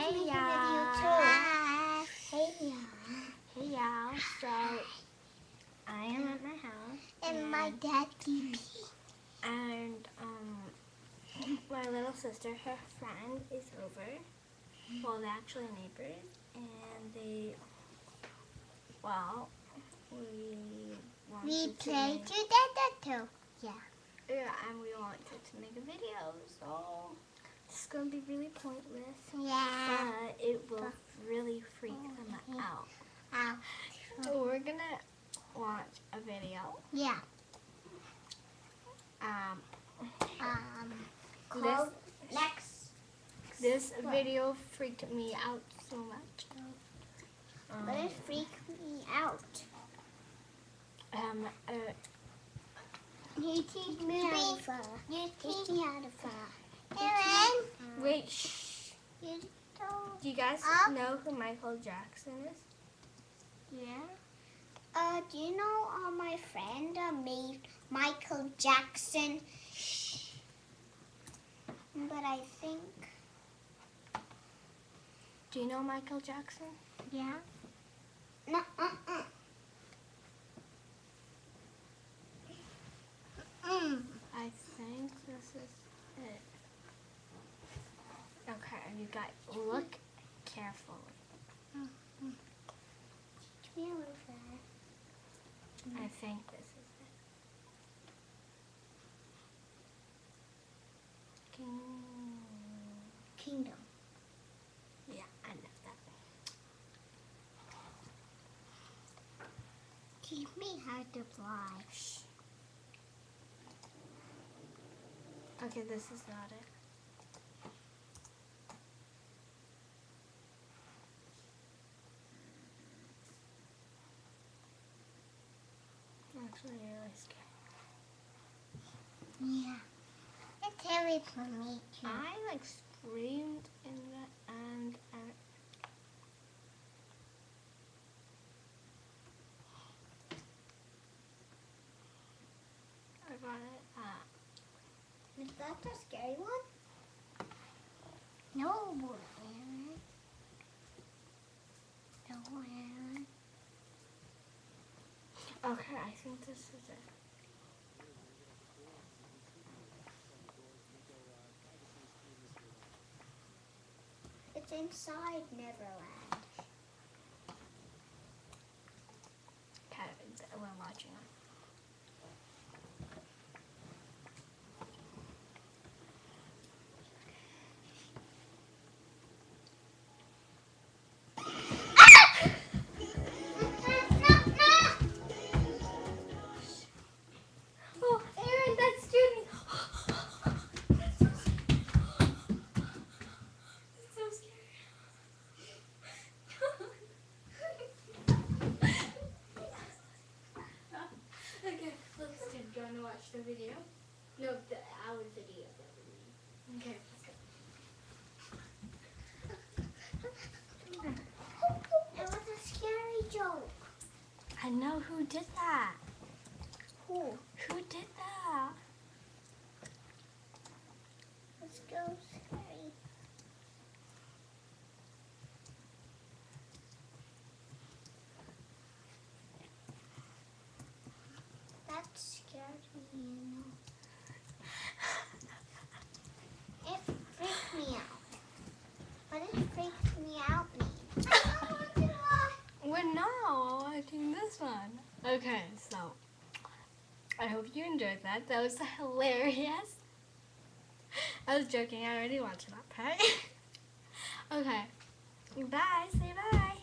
Hey make a y'all. video too. Hey y'all. Hey y'all. So I am at my house. And my dad pee. And my little sister, her friend, is over. Well, they're actually neighbors, and we wanted to play make, together too. Yeah. yeah, and we wanted to make a video, so it's gonna be really pointless. Yeah. But it will really freak them out. Ow. So we're gonna watch a video. Yeah. This Next. This video freaked me out so much. But it freaked me out. You teach me how to fly. You teach me how to fly. Wait, shh. Do you guys know who Michael Jackson is? Yeah. Do you know my friend made Michael Jackson? Shh. But I think. Do you know Michael Jackson? Yeah. No. I think this is it. Okay, you guys look carefully. Teach me how to fly. I think this is it. Kingdom. Yeah, I know that. Teach me how to fly. Shh. Okay, this is not it. I'm actually really scared. Yeah. It's heavy for me too. I like screamed in the end and I got it at Is that the scary one? No, Aaron. No, Aaron. okay, I think this is it. It's inside Neverland. Okay, we're watching it. Oh, Aaron, that scared me. That's so scary. Okay, let's do you want to watch the video? No, our video that we made. Okay, let's go. It was a scary joke. I know who did that. Who? Who did that? Let's go scary. That scared me, you know. It freaked me out. What does freaked me out mean? We're now watching this one. Okay, so I hope you enjoyed that. That was hilarious. I was joking. I already watched that part. Okay. Bye. Say bye.